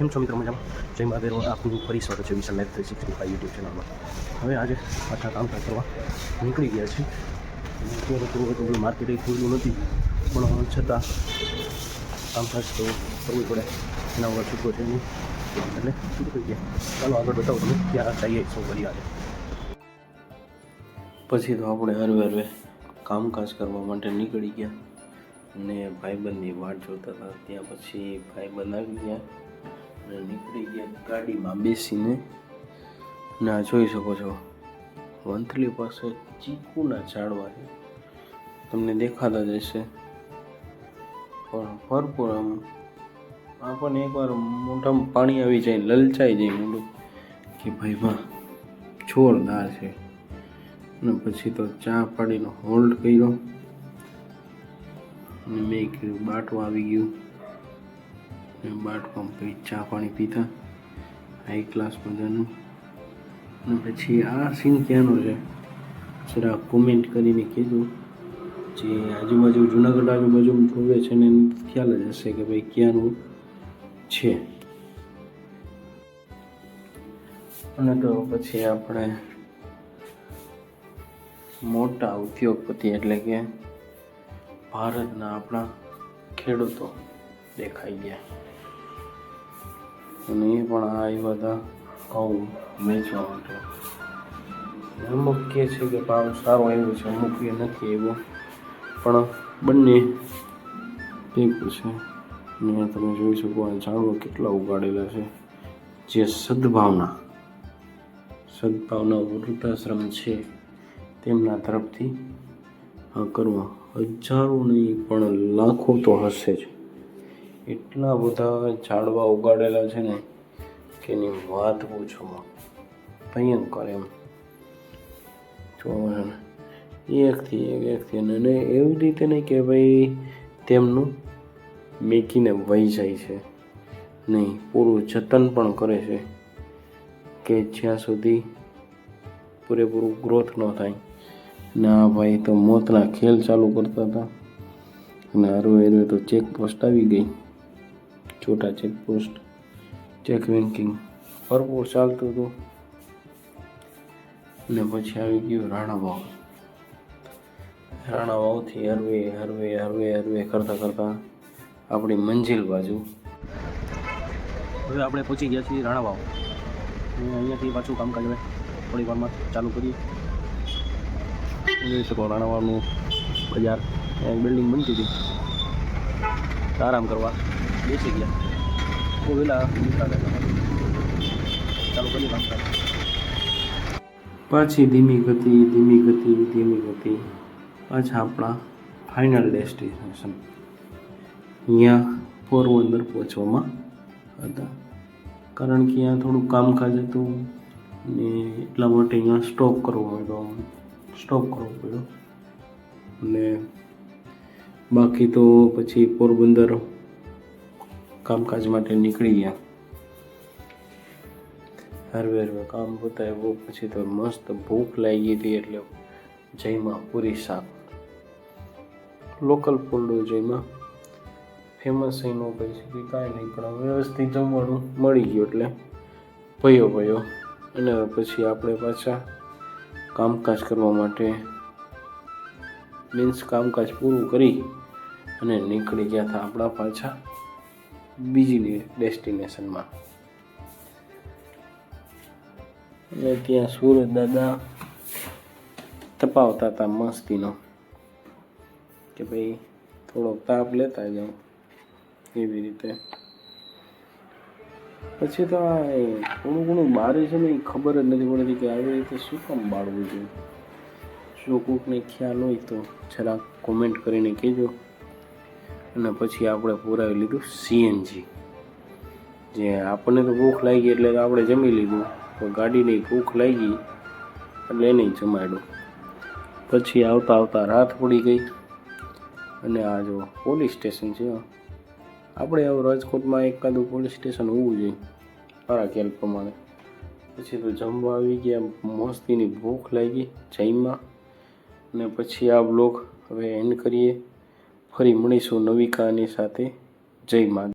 કેમ છો મિત્રો? મજામાં? જય મહાદેવ. આપનું ફરી સ્વાગત છે વિશાલ લાઈફ 365 યુટ્યુબ ચેનલમાં. હવે આજે પાછા કામકાજ કરવા નીકળી ગયા છે. અત્યારે તો માર્કેટ ખુલ્લું નથી, પણ છતાં કામકાજ તો કરવું પડે, એના વગર છૂટકો છે નહીં, એટલે નીકળી ગયા. ચાલો આગળ બતાવો તમે ક્યાં જઈએ, શું કરીએ આજે. પછી તો આપણે હરવે કામકાજ કરવા માટે નીકળી ગયા અને ભાઈબંધની વાટ જોતા હતા. ત્યાં પછી ભાઈબંધ આવી ગયા અને નીકળી ગયા ગાડીમાં બેસીને. ના જોઈ શકો છો, વંથલી પાસે ચીકુના ઝાડવા છે, તમને દેખાતા જ હશે, પણ ભરપૂર આમ આપણને એકવાર મોઢામાં પાણી આવી જાય, લલચાઈ જાય મોઢું કે ભાઈ વાહ જોરદાર છે. અને પછી તો ચા પાડીને હોલ્ડ કર્યો અને મેં કીધું બાટવા આવી ગયું, અને બાટવામાં પછી ચા પાણી પીતા હાઈ ક્લાસ મજાનું. અને પછી આ સીન ક્યાંનો છે જરા કોમેન્ટ કરીને કહેજો. જે આજુબાજુ જુનાગઢ આજુબાજુ જોવે છે ને એને ખ્યાલ જ હશે કે ભાઈ ક્યાંનું છે. અને તો પછી આપણે મોટા ઉદ્યોગપતિ એટલે કે ભારતના આપણા ખેડૂતો દેખાઈ ગયા, અને એ પણ આવ્યા હતા ઘઉં વેચવા માટે. અમુક કહે છે કે ભાવ સારો આવ્યો છે, અમુક એ નથી આવ્યો, પણ બંને ભેગું છે. અને તમે જોઈ શકો આ ઝાડવા કેટલા ઉગાડેલા છે, જે સદભાવના વૃદ્ધાશ્રમ છે તેમના તરફથી કરવા. હજારો નહીં પણ લાખો તો હશે જ. એટલા બધા ઝાડવા ઉગાડેલા છે ને કે એની વાત પૂછોમાં, ભયંકર એમ જોવા એકથી અને એવી રીતે નહીં કે ભાઈ તેમનું મેકીને વહી જાય છે, નહીં, પૂરું જતન પણ કરે છે કે જ્યાં સુધી પૂરેપૂરું ગ્રોથ ન થાય. ના ભાઈ તો મોતના ખેલ ચાલુ કરતા હતા. અને હરવે તો ચેકપોસ્ટ આવી ગઈ, છોટા ચેકપોસ્ટ, ચેક બેન્કિંગ ભરપૂર ચાલતું હતું. અને પછી આવી ગયું રાણાવાવથી હરવે કરતા આપણી મંજિલ બાજુ. હવે આપણે પહોંચી ગયા છીએ રાણાવાવ. અહીંયાથી પાછું કામકાજ હવે થોડી વારમાં ચાલુ કરીએ. જોઈ શકો રાણાવાવનું બજાર, એક બિલ્ડિંગ બનતી હતી, આરામ કરવા બેસી ગયા. બહુ વહેલા નીકળ્યા, ચાલુ કરીએ કામકાજ. પાછી ધીમી ગતિ પાછા આપણા ફાઇનલ ડેસ્ટિનેશન અહીંયા પોરબંદર પહોંચવામાં હતા. કારણ કે અહીંયા થોડું કામકાજ હતું ને એટલા માટે અહીંયા સ્ટોપ કરવો પડ્યો. અને બાકી તો પછી પોરબંદર કામકાજ માટે નીકળી ગયા. હરવે કામ પતાવ્યું પછી તો મસ્ત ભૂખ લાગી હતી, એટલે જયમાં પૂરી શાક, લોકલ ફૂડ જયમાં, ફેમસ એ ન કહી શકી કાંઈ નહીં, પણ વ્યવસ્થિત જમવાનું મળી ગયું એટલે ભયો. અને પછી આપણે પાછા કામકાજ કરવા માટે કામકાજ પૂરું કરી અને નીકળી ગયા હતા આપણા પાછા બીજી ડેસ્ટિનેશનમાં. અને ત્યાં સુરત દાદા તપાવતા હતા મસ્તીનો કે ભાઈ થોડોક તાપ લેતા જાઓ, એવી રીતે. પછી તો આ થોડું ઘણું બારે છે ને, એ ખબર જ નથી પડતી કે આવી રીતે શું કામ બાળવું જોઈએ. જો કોઈકને ખ્યાલ હોય તો જરાક કોમેન્ટ કરીને કહેજો. અને પછી આપણે પુરાવી લીધું સીએનજી. જે આપણને તો ભૂખ લાગી એટલે આપણે જમી લીધું, તો ગાડીની ભૂખ લાગી એટલે એને જમાડ્યું. પછી આવતા રાત પડી ગઈ. અને આ જો પોલીસ સ્ટેશન છે. આપણે હવે રાજકોટમાં એકાદું પોલીસ સ્ટેશન હોવું જોઈએ મારા ખ્યાલ પ્રમાણે. પછી તો જમવા આવી ગયા, મસ્તીની ભૂખ લાગી, જઈમાં. અને પછી આ બ્લોગ હવે એન્ડ કરીએ. ફરી મળીશું નવી કહાની સાથે. જય મા.